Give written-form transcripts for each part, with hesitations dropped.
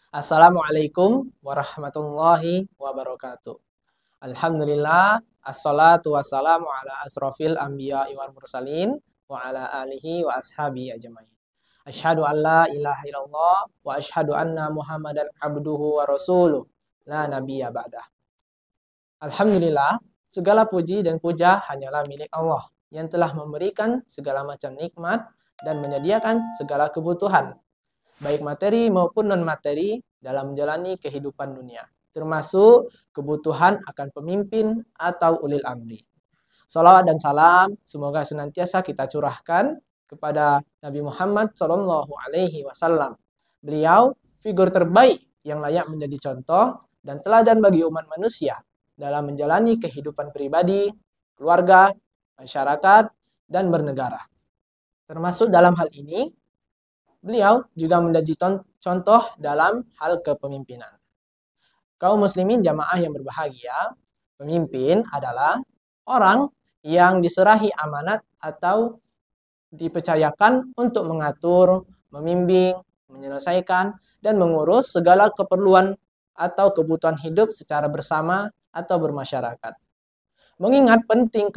Assalamualaikum warahmatullahi wabarakatuh. Alhamdulillah, assalatu wassalamu ala asrofil anbiya wal mursalin wa ala alihi wa ashabi ajmain. Asyhadu an la ilaha illallah wa asyhadu anna Muhammadan abduhu wa rasuluh la nabiyya ba'dah. Alhamdulillah, segala puji dan puja hanyalah milik Allah yang telah memberikan segala macam nikmat dan menyediakan segala kebutuhan baik materi maupun non-materi dalam menjalani kehidupan dunia, termasuk kebutuhan akan pemimpin atau ulil amri. Salawat dan salam semoga senantiasa kita curahkan kepada Nabi Muhammad Shallallahu Alaihi Wasallam. Beliau figur terbaik yang layak menjadi contoh dan teladan bagi umat manusia dalam menjalani kehidupan pribadi, keluarga, masyarakat, dan bernegara. Termasuk dalam hal ini, beliau juga menjadi contoh dalam hal kepemimpinan. Kaum muslimin jamaah yang berbahagia, pemimpin adalah orang yang diserahi amanat atau dipercayakan untuk mengatur, membimbing, menyelesaikan, dan mengurus segala keperluan atau kebutuhan hidup secara bersama atau bermasyarakat. Mengingat pentingnya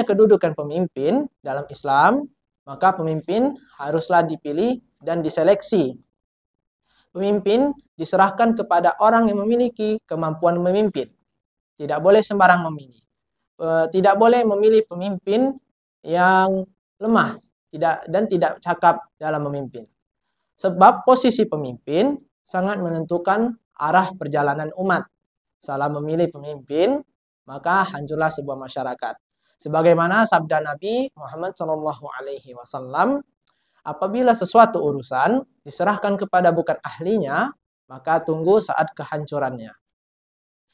kedudukan pemimpin dalam Islam, maka pemimpin haruslah dipilih dan diseleksi. Pemimpin diserahkan kepada orang yang memiliki kemampuan memimpin. Tidak boleh sembarang memilih. Tidak boleh memilih pemimpin yang lemah dan tidak cakap dalam memimpin. Sebab posisi pemimpin sangat menentukan arah perjalanan umat. Salah memilih pemimpin, maka hancurlah sebuah masyarakat. Sebagaimana sabda Nabi Muhammad SAW, apabila sesuatu urusan diserahkan kepada bukan ahlinya, maka tunggu saat kehancurannya.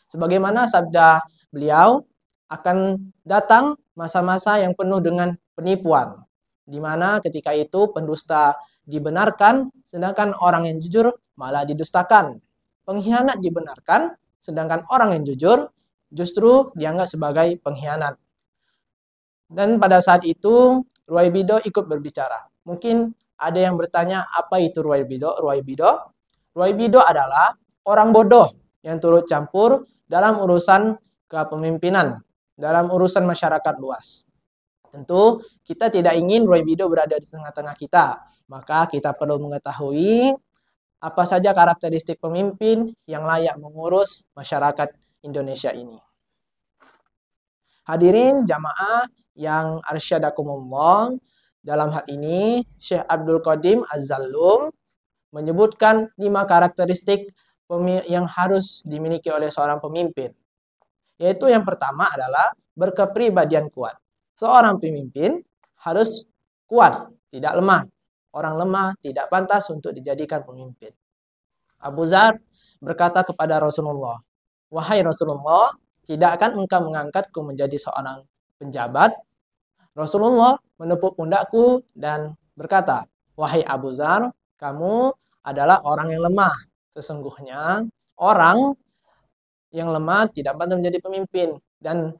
Sebagaimana sabda beliau, akan datang masa-masa yang penuh dengan penipuan, di mana ketika itu pendusta dibenarkan, sedangkan orang yang jujur malah didustakan. Pengkhianat dibenarkan, sedangkan orang yang jujur justru dianggap sebagai pengkhianat. Dan pada saat itu Ruwaibido ikut berbicara. Mungkin ada yang bertanya, apa itu Ruwaibido? Ruwaibido adalah orang bodoh yang turut campur dalam urusan kepemimpinan, dalam urusan masyarakat luas. Tentu kita tidak ingin Ruwaibido berada di tengah-tengah kita. Maka kita perlu mengetahui apa saja karakteristik pemimpin yang layak mengurus masyarakat Indonesia ini. Hadirin jamaah yang arsyadakumullah, dalam hal ini Syekh Abdul Qadim Az-Zallum menyebutkan 5 karakteristik yang harus dimiliki oleh seorang pemimpin. Yaitu yang pertama adalah berkepribadian kuat. Seorang pemimpin harus kuat, tidak lemah. Orang lemah tidak pantas untuk dijadikan pemimpin. Abu Dzar berkata kepada Rasulullah, "Wahai Rasulullah, tidak akan engkau mengangkatku menjadi seorang penjabat?" Rasulullah menepuk pundakku dan berkata, "Wahai Abu Dzar, kamu adalah orang yang lemah. Sesungguhnya orang yang lemah tidak pantas menjadi pemimpin. Dan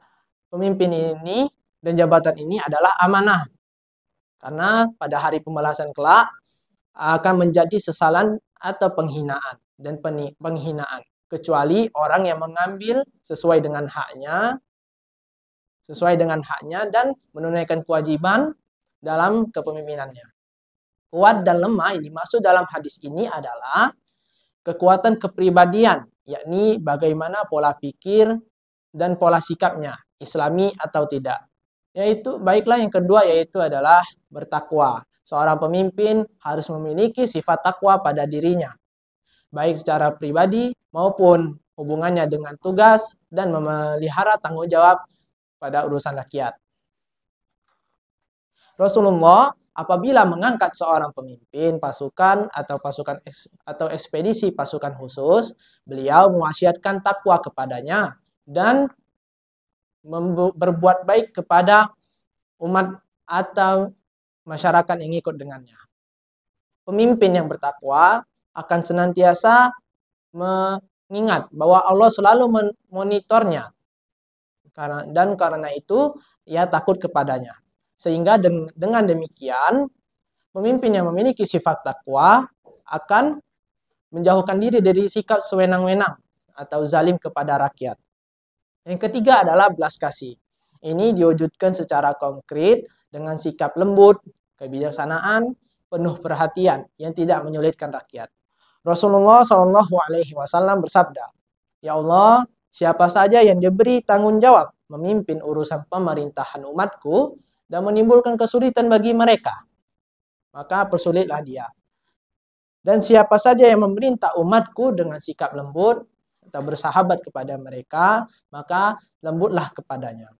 pemimpin ini dan jabatan ini adalah amanah. Karena pada hari pembalasan kelak akan menjadi sesalan atau penghinaan dan penghinaan. Kecuali orang yang mengambil sesuai dengan haknya dan menunaikan kewajiban dalam kepemimpinannya." Kuat dan lemah yang dimaksud dalam hadis ini adalah kekuatan kepribadian, yakni bagaimana pola pikir dan pola sikapnya, Islami atau tidak. Baiklah yang kedua yaitu adalah bertakwa. Seorang pemimpin harus memiliki sifat takwa pada dirinya, baik secara pribadi maupun hubungannya dengan tugas dan memelihara tanggung jawab pada urusan rakyat. Rasulullah apabila mengangkat seorang pemimpin pasukan atau ekspedisi pasukan khusus, beliau mewasiatkan takwa kepadanya dan berbuat baik kepada umat atau masyarakat yang ikut dengannya. Pemimpin yang bertakwa akan senantiasa mengingat bahwa Allah selalu memonitornya. Dan karena itu ia takut kepadanya. Sehingga dengan demikian pemimpin yang memiliki sifat takwa akan menjauhkan diri dari sikap sewenang-wenang atau zalim kepada rakyat. Yang ketiga adalah belas kasih. Ini diwujudkan secara konkret dengan sikap lembut, kebijaksanaan, penuh perhatian yang tidak menyulitkan rakyat. Rasulullah Shallallahu Alaihi Wasallam bersabda, "Ya Allah, siapa saja yang diberi tanggung jawab memimpin urusan pemerintahan umatku dan menimbulkan kesulitan bagi mereka, maka persulitlah dia. Dan siapa saja yang memerintah umatku dengan sikap lembut atau bersahabat kepada mereka, maka lembutlah kepadanya."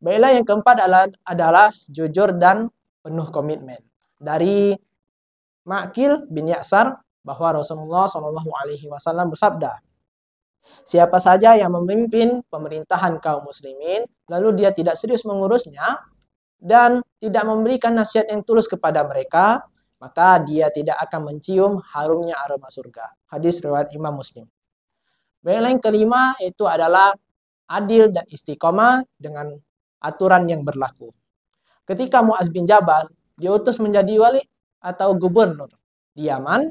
Baiklah, yang keempat adalah jujur dan penuh komitmen. Dari Ma'qil bin Ya'sar bahwa Rasulullah Shallallahu Alaihi Wasallam bersabda, "Siapa saja yang memimpin pemerintahan kaum muslimin, lalu dia tidak serius mengurusnya dan tidak memberikan nasihat yang tulus kepada mereka, maka dia tidak akan mencium harumnya aroma surga." Hadis riwayat Imam Muslim. Baiklah, yang kelima itu adalah adil dan istiqomah dengan aturan yang berlaku. Ketika Mu'adz bin Jabal diutus menjadi wali atau gubernur di Yaman,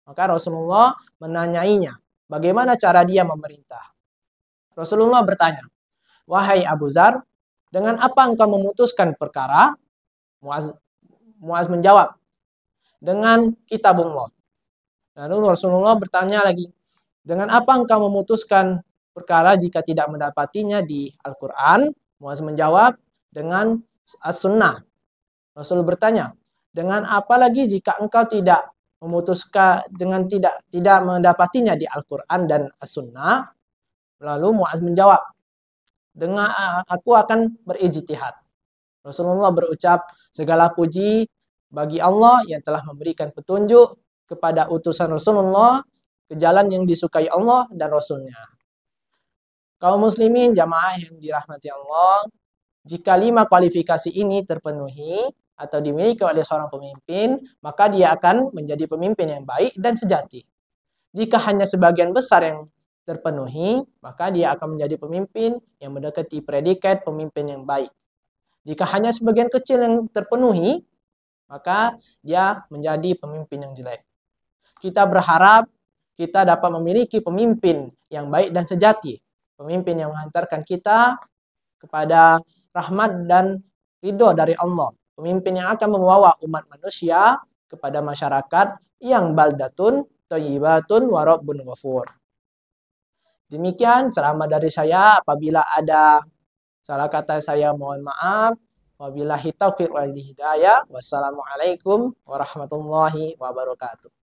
maka Rasulullah menanyainya bagaimana cara dia memerintah. Rasulullah bertanya, "Wahai Abu Dzar, dengan apa engkau memutuskan perkara?" Mu'adz menjawab, "Dengan kitabullah." Lalu Rasulullah bertanya lagi, "Dengan apa engkau memutuskan perkara jika tidak mendapatinya di Al-Quran?" Mu'adz menjawab, "Dengan as-sunnah." Rasul bertanya, "Dengan apa lagi jika engkau tidak memutuskan dengan tidak mendapatinya di Al-Quran dan as-sunnah?" Lalu Mu'adz menjawab, "Dengan aku akan berijtihad." Rasulullah berucap, "Segala puji bagi Allah yang telah memberikan petunjuk kepada utusan Rasulullah ke jalan yang disukai Allah dan Rasulnya." Kaum muslimin jamaah yang dirahmati Allah, jika 5 kualifikasi ini terpenuhi atau dimiliki oleh seorang pemimpin, maka dia akan menjadi pemimpin yang baik dan sejati. Jika hanya sebagian besar yang terpenuhi, maka dia akan menjadi pemimpin yang mendekati predikat pemimpin yang baik. Jika hanya sebagian kecil yang terpenuhi, maka dia menjadi pemimpin yang jelek. Kita berharap kita dapat memiliki pemimpin yang baik dan sejati. Pemimpin yang menghantarkan kita kepada rahmat dan ridho dari Allah. Pemimpin yang akan membawa umat manusia kepada masyarakat yang baldatun, thayyibatun, wa rabbun ghafur. Demikian ceramah dari saya. Apabila ada salah kata saya mohon maaf. Wabillahi taufiq wal hidayah. Wassalamualaikum warahmatullahi wabarakatuh.